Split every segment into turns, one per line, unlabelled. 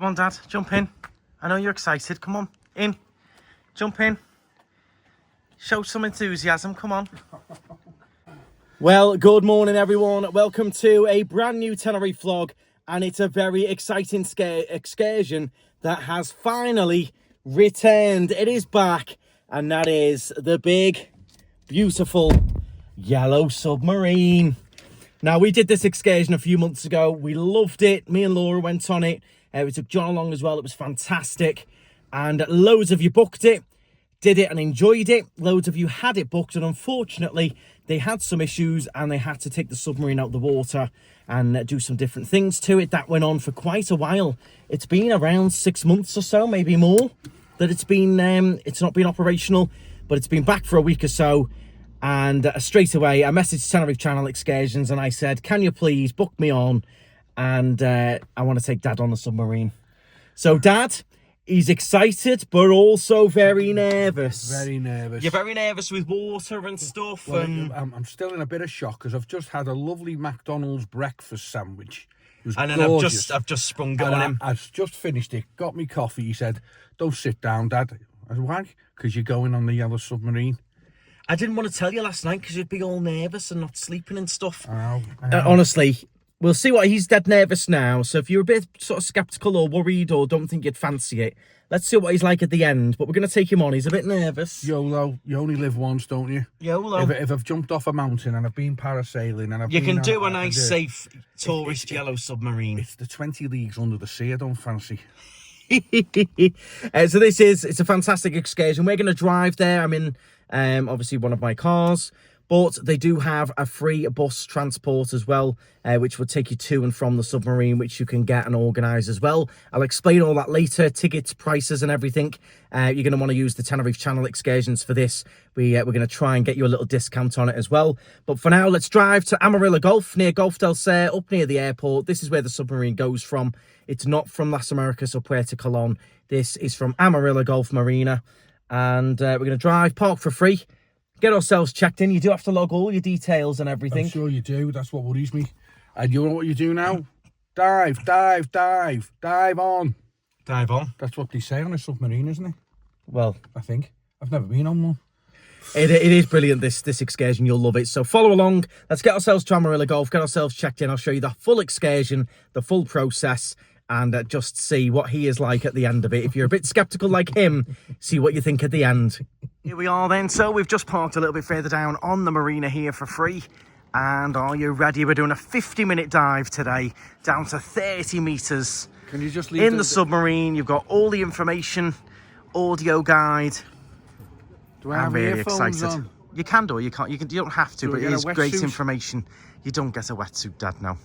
Come on, Dad, jump in. I know you're excited. Come on, in. Jump in. Show some enthusiasm. Come on. Well, good morning, everyone. Welcome to a brand new Tenerife vlog. And it's a very exciting excursion that has finally returned. It is back. And that is the big, beautiful yellow submarine. Now, we did this excursion a few months ago. We loved it. Me and Laura went on it. We took John along as well. It was fantastic. And loads of you booked it, did it and enjoyed it. Loads of you had it booked. And unfortunately, they had some issues and they had to take the submarine out of the water and do some different things to it. That went on for quite a while. It's been around 6 months or so, maybe more, that it's not been operational, but it's been back for a week or so. And straight away, I messaged Tenerife Channel Excursions and I said, can you please book me on? And I want to take Dad on the submarine. So Dad, he's excited, but also very nervous.
Very nervous.
You're very nervous with water and stuff.
Well,
and
I'm still in a bit of shock because I've just had a lovely McDonald's breakfast sandwich. It was
then
gorgeous.
I've just sprung it on him.
I've just finished it, got me coffee. He said, don't sit down, Dad. I said, why? Because you're going on the yellow submarine.
I didn't want to tell you last night because you'd be all nervous and not sleeping and stuff.
Oh.
Honestly, we'll see what he's dead nervous now. So if you're a bit sort of sceptical or worried or don't think you'd fancy it, let's see what he's like at the end. But we're going to take him on. He's a bit nervous.
YOLO. You only live once, don't you?
YOLO.
If I've jumped off a mountain and I've been parasailing and
you can do a nice, safe tourist yellow submarine.
It's the 20 leagues under the sea I don't fancy.
So it's a fantastic excursion. We're going to drive there. I'm in obviously one of my cars, but they do have a free bus transport as well, which will take you to and from the submarine, which you can get and organise as well. I'll explain all that later, tickets, prices and everything. You're going to want to use the Tenerife Channel Excursions for this. We're going to try and get you a little discount on it as well. But for now, let's drive to Amarillo Gulf, near Gulf del Ser, up near the airport. This is where the submarine goes from. It's not from Las Americas or Puerto Colón. This is from Amarillo Gulf Marina. And we're going to drive, park for free, get ourselves checked in. You do have to log all your details and everything.
I'm sure you do. That's what worries me. And you know what you do now? Dive, dive, dive, dive on.
Dive on.
That's what they say on a submarine, isn't it?
Well,
I think. I've never been on one.
It is brilliant, this excursion. You'll love it. So follow along. Let's get ourselves to Amarillo Gulf, get ourselves checked in. I'll show you the full excursion, the full process, and just see what he is like at the end of it. If you're a bit sceptical like him, see what you think at the end. Here we are then. So we've just parked a little bit further down on the marina here for free. And are you ready? We're doing a 50-minute dive today, down to 30 metres.
Can you just leave
in the submarine? You've got all the information, audio guide.
Do I have
I'm really
earphones
excited.
on?
You can do, you can't. You don't have to, but it is great
wetsuit?
information. You don't get a wetsuit, Dad, no.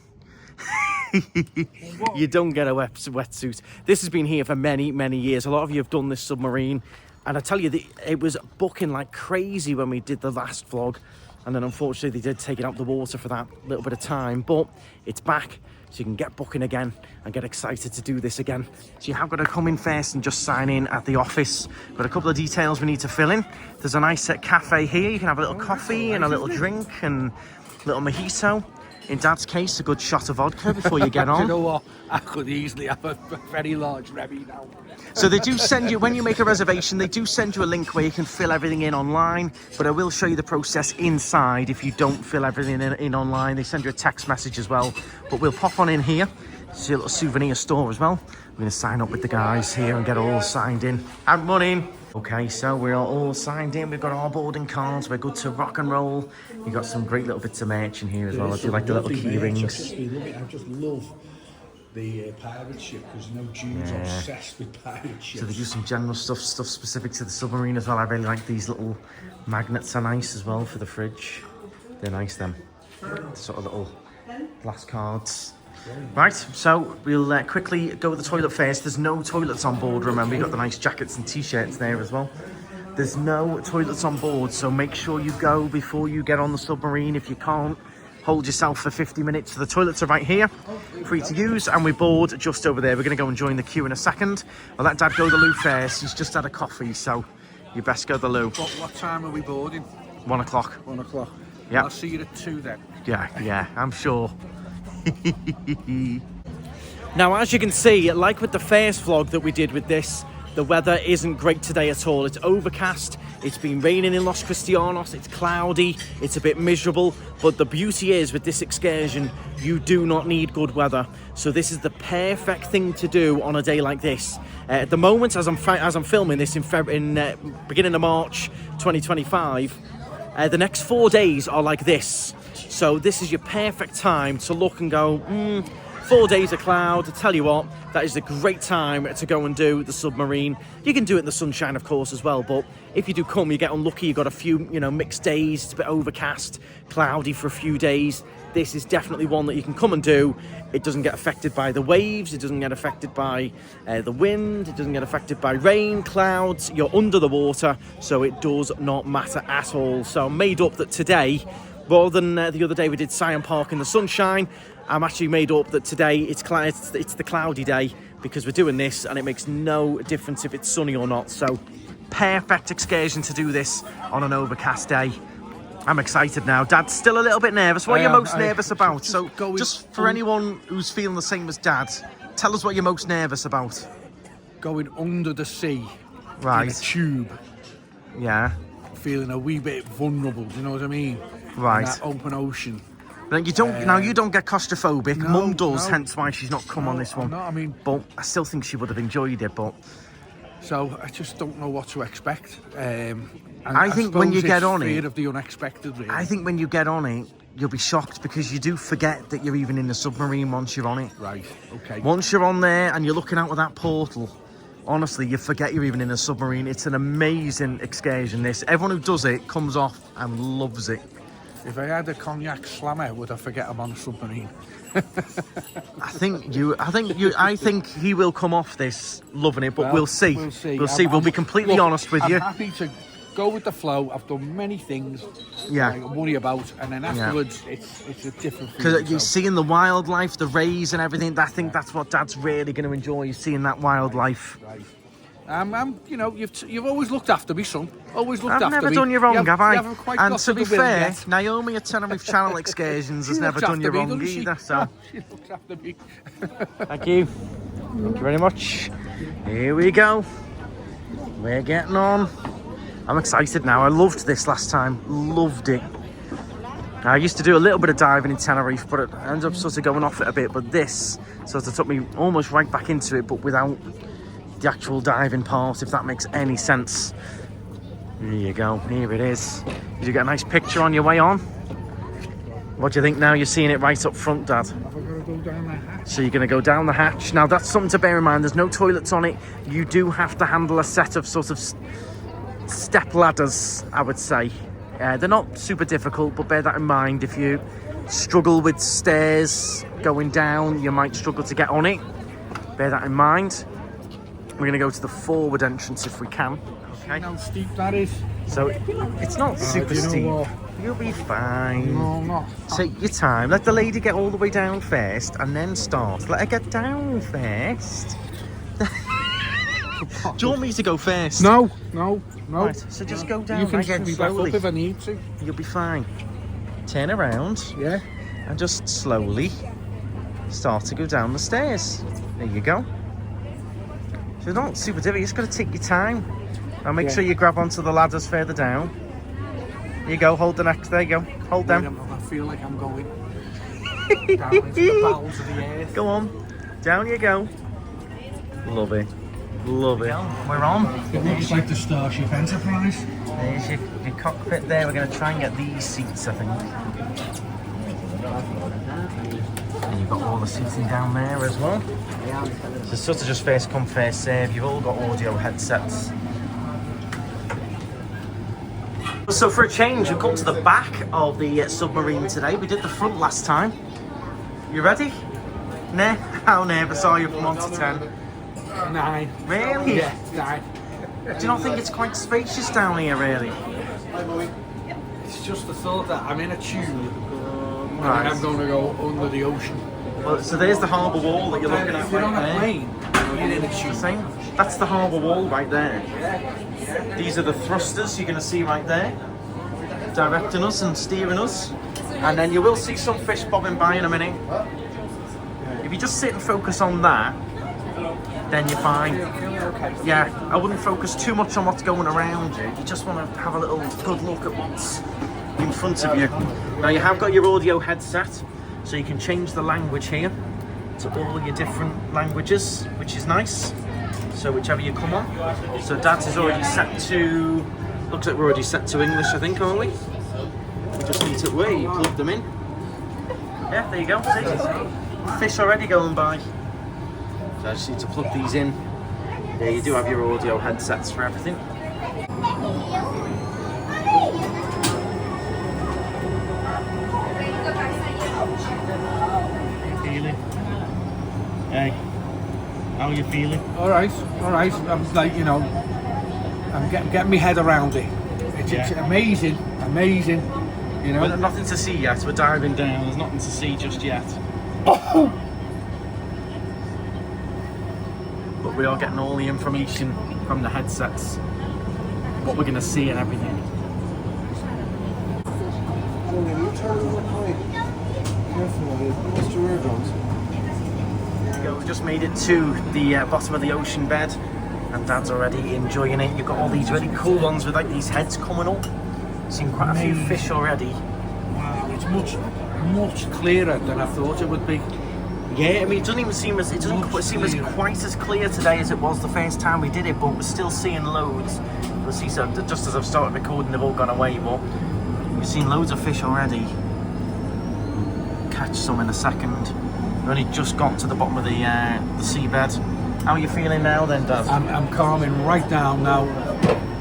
You don't get a wetsuit. This has been here for many, many years. A lot of you have done this submarine. And I tell you, it was booking like crazy when we did the last vlog. And then unfortunately, they did take it out of the water for that little bit of time. But it's back, so you can get booking again and get excited to do this again. So you have got to come in first and just sign in at the office. Got a couple of details we need to fill in. There's a nice cafe here. You can have a little coffee and a little drink and a little mojito. In Dad's case, a good shot of vodka before you get on.
You know what? I could easily have a very large Remy now.
So they do send you, when you make a reservation, they do send you a link where you can fill everything in online, but I will show you the process inside if you don't fill everything in online. They send you a text message as well, but we'll pop on in here. See a little souvenir store as well. We're going to sign up with the guys here and get all signed in. Have money. Okay, so we're all signed in. We've got our boarding cards. We're good to rock and roll. You've got some great little bits of merch in here as well. I do like the little key rings.
I just love the pirate ship because Jude's obsessed with pirate ships.
So they do some general stuff specific to the submarine as well. I really like these little magnets are nice as well for the fridge. They're nice, them. Sort of little glass cards. Right, so we'll quickly go to the toilet first. There's no toilets on board, remember. You've got the nice jackets and t-shirts there as well. There's no toilets on board, so make sure you go before you get on the submarine. If you can't, hold yourself for 50 minutes. The toilets are right here, free to use, and we board just over there. We're going to go and join the queue in a second. I'll let Dad go to the loo first. He's just had a coffee, so you best go to the loo.
What time are we boarding?
1 o'clock.
1 o'clock.
Yeah.
I'll see you at 2 then.
Yeah, I'm sure. Now, as you can see, like with the first vlog that we did with this, the weather isn't great today at all. It's overcast, it's been raining in Los Cristianos, it's cloudy, it's a bit miserable, but the beauty is with this excursion, you do not need good weather. So this is the perfect thing to do on a day like this. At the moment, as I'm filming this in beginning of March 2025, the next 4 days are like this. So this is your perfect time to look and go, 4 days of cloud. I tell you what, that is a great time to go and do the submarine. You can do it in the sunshine, of course, as well, but if you do come, you get unlucky, you've got a few, mixed days, it's a bit overcast, cloudy for a few days. This is definitely one that you can come and do. It doesn't get affected by the waves, it doesn't get affected by the wind, it doesn't get affected by rain, clouds. You're under the water, so it does not matter at all. So I'm made up that today, rather than the other day we did Scion Park in the sunshine, I'm actually made up that today it's the cloudy day, because we're doing this and it makes no difference if it's sunny or not. So perfect excursion to do this on an overcast day. I'm excited now. Dad's still a little bit nervous. What are you most nervous about? Just for anyone who's feeling the same as Dad, tell us what you're most nervous about.
Going under the sea,
right?
In a tube.
Yeah.
Feeling a wee bit vulnerable. Do you know what I mean?
Right.
In that open ocean.
But you don't now. You don't get claustrophobic.
No,
Mum does,
no.
hence why she's not come on this one.
No, I mean,
but I still think she would have enjoyed it. But
so I just don't know what to expect.
I think when you get on it,
fear of the unexpected. Really.
I think when you get on it, you'll be shocked, because you do forget that you're even in the submarine once you're on it.
Right. Okay.
Once you're on there and you're looking out of that portal, honestly, you forget you're even in a submarine. It's an amazing excursion. This, everyone who does it comes off and loves it.
If I had a cognac slammer, would I forget I'm on a submarine?
I think he will come off this loving it, but we'll see. We'll see. We'll be completely honest with you.
I'm happy to go with the flow. I've done many things.
Yeah.
I worry about, and then afterwards, it's a different feeling.
Because you're seeing the wildlife, the rays, and everything. I think that's what Dad's really going to enjoy, seeing that wildlife.
Right. You've always looked after me, son. Always looked after me.
I've never done you wrong, have I?
And
to be fair, Naomi at Tenerife Channel Excursions has never done you wrong either. So
she looks after me.
Thank you. Thank you very much. Here we go. We're getting on. I'm excited now. I loved this last time. Loved it. I used to do a little bit of diving in Tenerife, but I ended up sort of going off it a bit. But this sort of took me almost right back into it, but without the actual diving part, if that makes any sense. Here you go. Here it is. Did you get a nice picture on your way on? What do you think now you're seeing it right up front, Dad?
Have I got to go down the hatch?
So you're going to go down the hatch. Now that's something to bear in mind. There's no toilets on it. You do have to handle a set of sort of step ladders, I would say. They're not super difficult, but bear that in mind. If you struggle with stairs going down, you might struggle to get on it. Bear that in mind. We're going to go to the forward entrance if we can. Okay.
How steep that is?
So it's not super steep. You'll be fine.
No, not.
Take your time. Let the lady get all the way down first and then start. Let her get down first. Do you want me to go first?
No.
Right, so just go down
you can
again
me back
slowly.
up if I need to.
You'll be fine. Turn around.
Yeah.
And just slowly start to go down the stairs. There you go. So it's not super difficult. You just got to take your time. Now make sure you grab onto the ladders further down. There you go. Hold the neck. There you go. Hold them.
I feel like I'm going down into the bowels of the earth.
Go on. Down you go. Love it. Love it. We're on.
It looks like the Starship Enterprise.
There's your cockpit there. We're going to try and get these seats, I think. And you've got all the seating down there as well. So it's sort of just first come, first serve. You've all got audio headsets. So for a change, we've come to the back of the submarine today. We did the front last time. You ready? Nah? How nervous are you from 1 to 10?
9.
Really?
Yeah, 9.
Do you not think it's quite spacious down here, really?
It's just the thought that I'm in a tube
Right.
and I'm going to go under the ocean.
Well, so there's the harbour wall that you're looking at
If you're
right
on a
there.
plane, you're in a tube.
That's the harbour wall right there. These are the thrusters you're going to see right there, directing us and steering us. And then you will see some fish bobbing by in a minute. If you just sit and focus on that, then you're fine. Yeah, I wouldn't focus too much on what's going around you. You just want to have a little good look at what's in front of you. Now you have got your audio headset, so you can change the language here to all your different languages, which is nice. So whichever you come on. So Dad's is already set to, looks like we're already set to English, I think, aren't we? We just need to, wait, you plug them in. Yeah, there you go, see? Fish already going by. So I just need to plug these in. There you do have your audio headsets for everything. Feeling? Hey, how are you feeling?
All right. I'm like, you know, I'm getting my head around it. It's amazing, you know.
Well, nothing to see yet. We're diving down. There's nothing to see just yet. But we are getting all the information from the headsets, what we're going to see and everything. We've just made it to the bottom of the ocean bed, and Dad's already enjoying it. You've got all these really cool ones with like these heads coming up. Seen quite a few fish already.
Wow, it's much clearer than I thought it would be.
Yeah, I mean, it doesn't seem as quite as clear today as it was the first time we did it, but we're still seeing loads. We'll see some just as I've started recording, they've all gone away, but we've seen loads of fish already. Catch some in a second. We've only just got to the bottom of the seabed. How are you feeling now, then, Dad?
I'm calming right down now.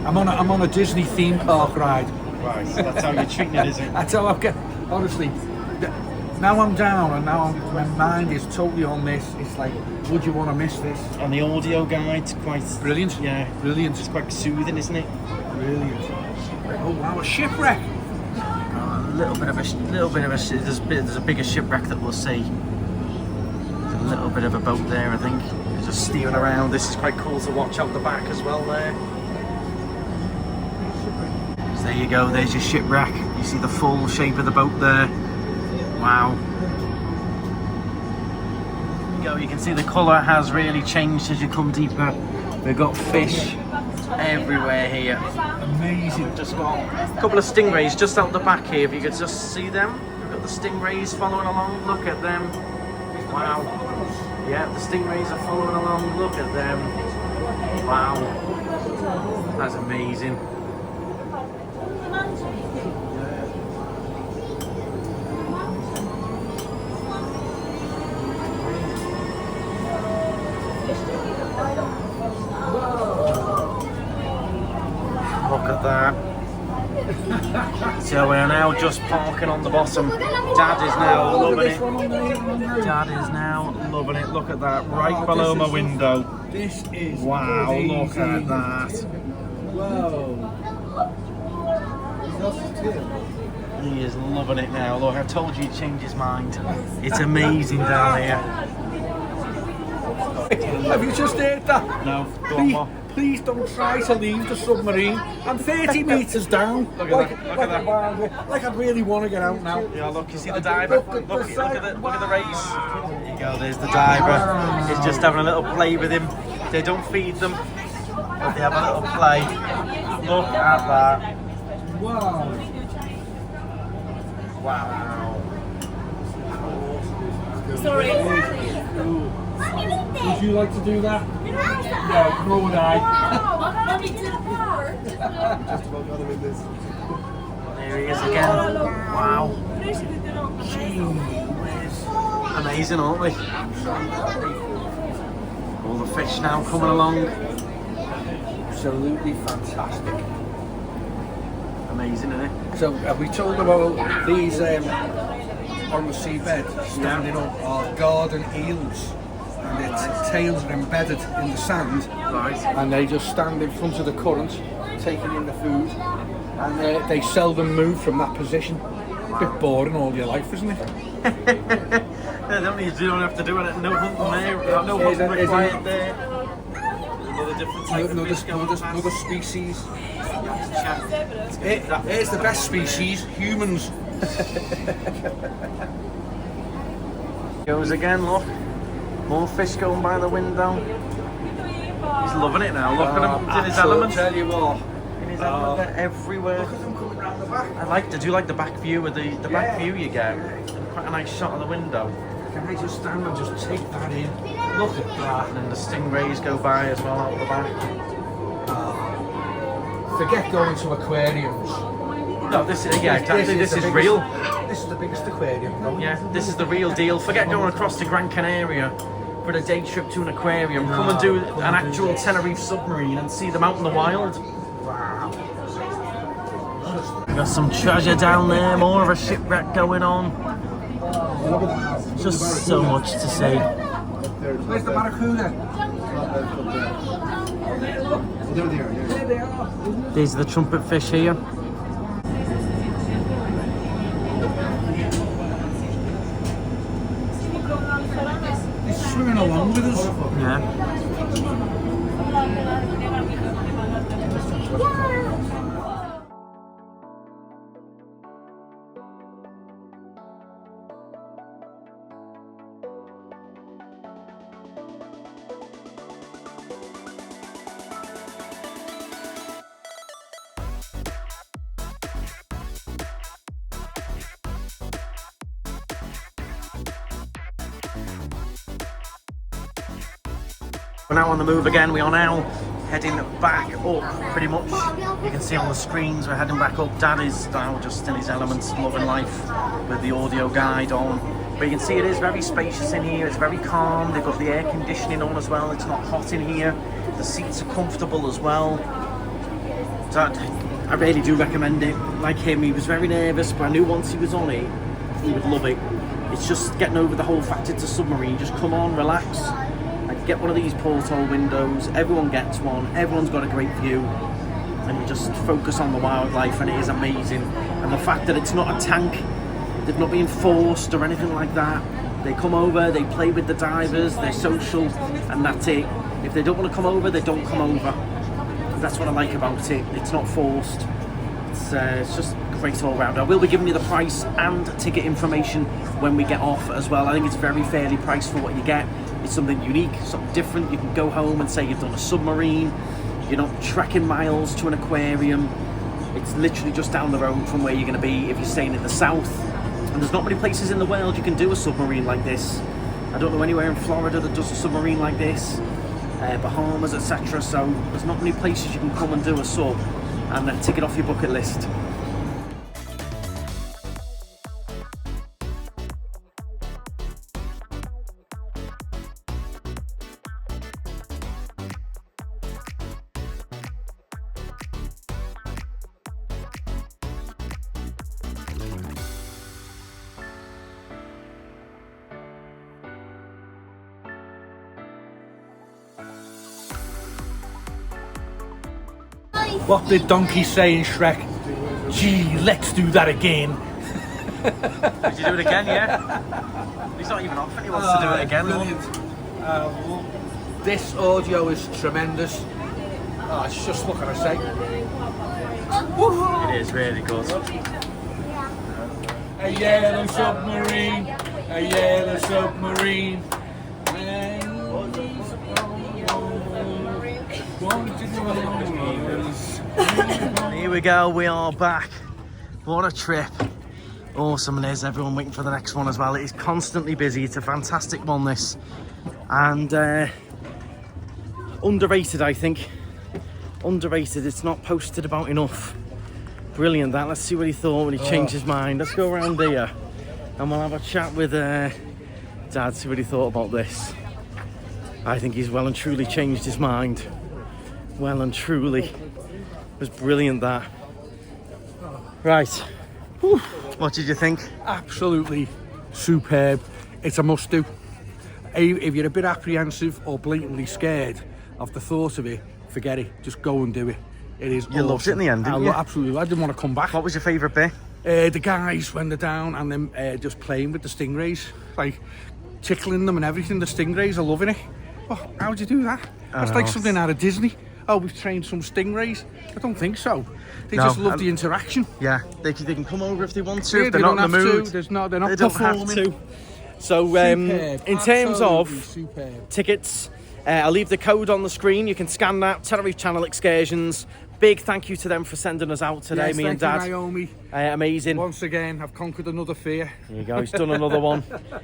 I'm on a Disney theme park ride.
Right, that's how you're treating it, is it?
That's how I'm getting. Honestly. Now I'm down and now my mind is totally on this. It's like, would you want to miss this?
And the audio guide's quite
brilliant.
Yeah,
brilliant.
It's quite soothing, isn't it?
Brilliant. Oh wow, a shipwreck.
A little bit of a. There's a bigger shipwreck that we'll see. There's a little bit of a boat there, I think. It's just steering around. This is quite cool to watch out the back as well there. So there you go. There's your shipwreck. You see the full shape of the boat there. Wow. You can see the colour has really changed as you come deeper. We've got fish everywhere here.
Amazing.
Just got a couple of stingrays just out the back here, if you could just see them. We've got the stingrays following along, look at them. Wow. Yeah, the stingrays are following along, look at them. Wow. That's amazing. Look at that. So we're now just parking on the bottom. Dad is now loving it. Dad is now loving it. Look at that, right below my window.
This is
wow,
amazing.
Look at that.
Whoa.
He is loving it now. Look, I told you he'd change his mind. It's amazing down here.
Have you just heard that?
No, go on, what?
Please don't try to leave the submarine. I'm 30 metres down.
Look at that. Look at that.
Like I really want to get out now.
Yeah, look, you see the diver? Look at the race. There you go, there's the diver. He's just having a little play with him. They don't feed them, but they have a little play. Look at that.
Wow.
Wow.
Sorry.
Would you like to do that? No, nor would I.
There he is again. Wow. Amazing, aren't we? All the fish now coming along.
Absolutely fantastic.
Amazing, isn't it?
So, have we told about these on the seabed standing up are garden eels? And their tails are embedded in the sand,
Right.
and they just stand in front of the current, taking in the food, and they seldom move from that position. A bit boring all your life, isn't it?
You don't have to do it. No hunting there. No hunting required there. Another different type of fish going past.
Another species.
Check.
Here's the best species, humans.
Goes again, look. More fish going by the window. He's loving it now. Look at him in his element.
Tell you what.
In his element, they're everywhere.
Look at them coming round the back.
I do like the back view of the back view you get. Quite a nice shot of the window.
Can I just stand and just take that in? Look at that.
And then the stingrays go by as well out the back.
Forget going to aquariums.
No, this is exactly. This is real.
This is the biggest aquarium. Though.
Yeah, this is the real deal. Forget going across to Gran Canaria for a day trip to an aquarium. Come and do an actual Tenerife submarine and see them out in the wild.
Wow.
Got some treasure down there, more of a shipwreck going on. Just so much to see.
Where's the barracuda? There they are.
These are the trumpet fish here.
He's swimming along with us.
Yeah. We're now on the move again. We are now heading back up, pretty much. You can see on the screens we're heading back up. Dad is now just in his elements, loving life with the audio guide on. But you can see it is very spacious in here. It's very calm. They've got the air conditioning on as well. It's not hot in here. The seats are comfortable as well. So I really do recommend it. Like him, he was very nervous, but I knew once he was on it, he would love it. It's just getting over the whole fact it's a submarine. Just come on, relax. Get one of these porthole windows, everyone gets one, everyone's got a great view, and you just focus on the wildlife, and it is amazing. And the fact that it's not a tank, they've not been forced or anything like that. They come over, they play with the divers, they're social, and that's it. If they don't want to come over, they don't come over. That's what I like about it. It's not forced. It's just great all round. I will be giving you the price and ticket information when we get off as well. I think it's very fairly priced for what you get. It's something unique, something different. You can go home and say you've done a submarine. You're not trekking miles to an aquarium. It's literally just down the road from where you're going to be if you're staying in the south. And there's not many places in the world you can do a submarine like this. I don't know anywhere in Florida that does a submarine like this, Bahamas, etc. So there's not many places you can come and do a sub and then tick it off your bucket list.
What did Donkey say in Shrek? Gee, let's do that again.
Did you do it again, yeah? He's not even off and he wants to do it again.
Brilliant. This audio is tremendous. It's just, what can I say?
It is really good.
A yellow submarine, a yellow submarine.
Here we go, we are back. What a trip. Awesome, and there's everyone waiting for the next one as well. It is constantly busy. It's a fantastic one, this. And underrated, I think. Underrated, it's not posted about enough. Brilliant, that. Let's see what he thought when he changed his mind. Let's go around here and we'll have a chat with Dad, see what he thought about this. I think he's well and truly changed his mind. Well and truly. It was brilliant, that. Right. Whew. What did you think?
Absolutely superb. It's a must do. If you're a bit apprehensive or blatantly scared of the thought of it, forget it. Just go and do it. It is
You loved it in the end, didn't you?
Absolutely. I didn't want to come back.
What was your favourite bit?
The guys when they're down and then just playing with the stingrays, like tickling them and everything. The stingrays are loving it. Oh, how'd you do that? That's like something out of Disney. Oh, we've trained some stingrays. I don't think so. They just love the interaction.
Yeah, they can come over if they want to.
Yeah,
if they're not in the mood.
They're not performing.
So
Superb,
in terms of
superb.
tickets, I'll leave the code on the screen. You can scan that. Tenerife Channel Excursions. Big thank you to them for sending us out today,
Yes,
me and
thank
Dad.
you, Naomi.
Amazing.
Once again, I've conquered another fear.
There you go, he's done another one.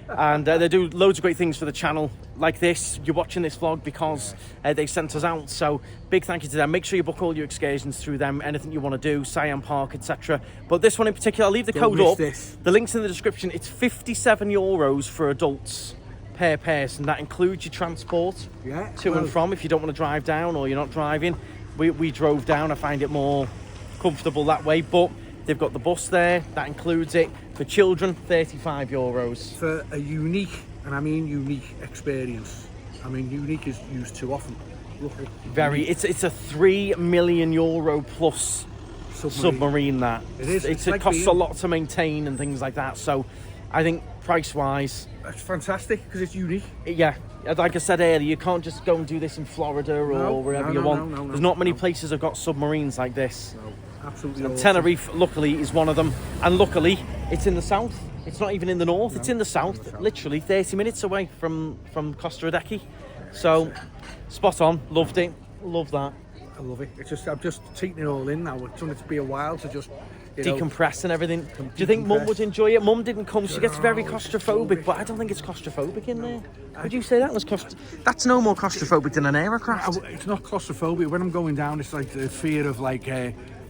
And they do loads of great things for the channel like this. You're watching this vlog because they sent us out. So big thank you to them. Make sure you book all your excursions through them, anything you want to do, Siam Park, etc. But this one in particular, I'll leave the code up. The link's in the description. It's €57 for adults per person. That includes your transport to and from if you don't want to drive down or you're not driving. We drove down. I find it more comfortable that way, but they've got the bus there. That includes it. For children, €35.
For a unique, and I mean unique, experience. I mean, unique is used too often.
Very. It's a €3 million plus submarine. That
it is.
It costs a lot to maintain and things like that. So, I think price wise,
it's fantastic because it's unique.
Yeah. Like I said earlier, you can't just go and do this in Florida or wherever you want. There's not many places have got submarines like this.
No, absolutely.
And Tenerife, luckily, is one of them. And luckily, it's in the south. It's not even in the north. It's in the south. Literally 30 minutes away from Costa Rica. So, spot on. Loved it. Love that.
I love it. It's just I'm just taking it all in now. It's going to be a while to just
decompress and everything. Do you think Mum would enjoy it? Mum didn't come. She gets very claustrophobic, but I don't think it's claustrophobic in there. Would you say that was That's no more claustrophobic than an aircraft.
It's not claustrophobic. When I'm going down, it's like the fear of like,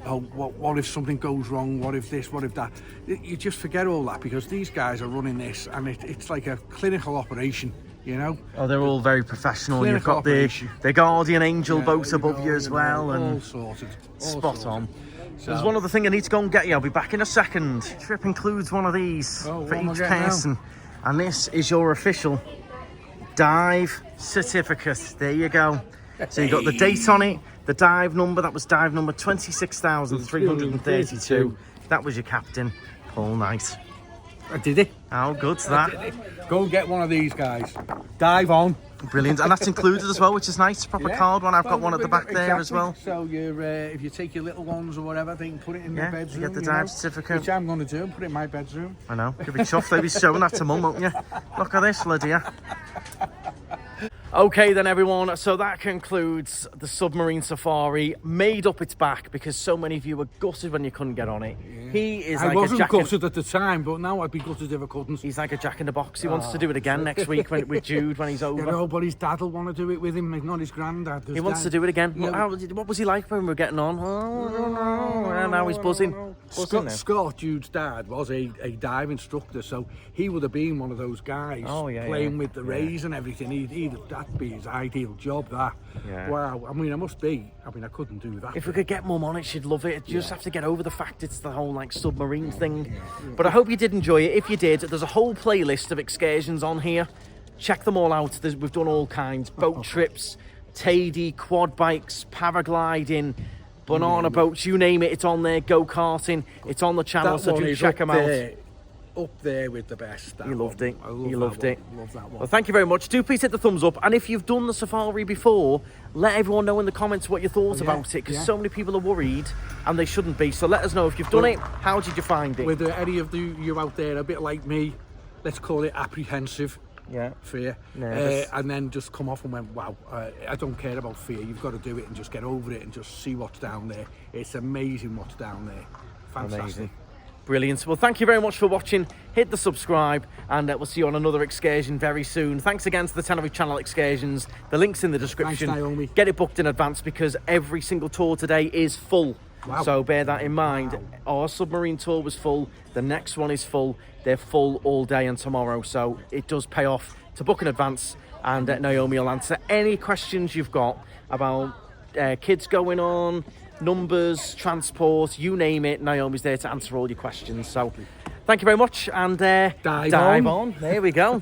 what if something goes wrong? What if this? What if that? You just forget all that because these guys are running this, and it's like a clinical operation. You know?
Oh, they're all very professional. You've got the Guardian Angel boat above you as well, and
all sorted.
Spot on. So there's one other thing I need to go and get you. I'll be back in a second. Trip includes one of these for each person. And this is your official dive certificate. There you go. So you got the date on it, the dive number. That was dive number 26,332. That was your captain, Paul Knight.
I did it.
How good's that?
Go and get one of these guys. Dive on.
Brilliant, and that's included as well, which is nice. Proper card one. I've got one at the back there as well.
So if you take your little ones or whatever, they can put it in the bedroom.
You get the dive certificate.
Which I'm going to do. Put it in my bedroom.
I know. Could be chuffed. They'll be showing that to Mum, won't you? Look at this, Lydia. Okay then, everyone, so that concludes the Submarine Safari. Made up its back because so many of you were gutted when you couldn't get on it. He is like
I wasn't gutted at the time, but now I'd be gutted if I couldn't.
He's like a jack in the box. He wants to do it again next week with Jude when he's over.
You know, but his dad will want to do it with him, not his granddad.
He wants to do it again. Yeah. What was he like when we were getting on? And now he's buzzing.
Scott, Jude's dad, was a dive instructor, so he would have been one of those guys playing with the rays and everything. That'd be his ideal job, that. Wow, I mean, I couldn't do that.
If we could get Mum on it, she'd love it. You just have to get over the fact it's the whole like submarine thing. But I hope you did enjoy it. If you did, there's a whole playlist of excursions on here. Check them all out. We've done all kinds. Boat trips, Tadey, quad bikes, paragliding, banana boats, you name it, it's on there. Go-karting, it's on the channel, so do check them out.
Up there with the best.
You loved it. You loved it.
Love that one.
Well, thank you very much. Do please hit the thumbs up. And if you've done the safari before, let everyone know in the comments what you thought about it, because so many people are worried and they shouldn't be. So let us know if you've done it. How did you find it?
With any of you out there a bit like me, let's call it apprehensive. Fear. And then just come off and went, wow, I don't care about fear. You've got to do it and just get over it and just see what's down there. It's amazing what's down there. Fantastic. Amazing.
Brilliant. Well, thank you very much for watching. Hit the subscribe and we'll see you on another excursion very soon. Thanks again to the Tenerife Channel Excursions. The link's in the description.
Thanks, Naomi.
Get it booked in advance because every single tour today is full. Wow. So bear that in mind. Our submarine tour was full. The next one is full. They're full all day and tomorrow. So it does pay off to book in advance. And Naomi will answer any questions you've got about kids going on, numbers, transport, you name it. Naomi's there to answer all your questions. So thank you very much and dive on. There we go.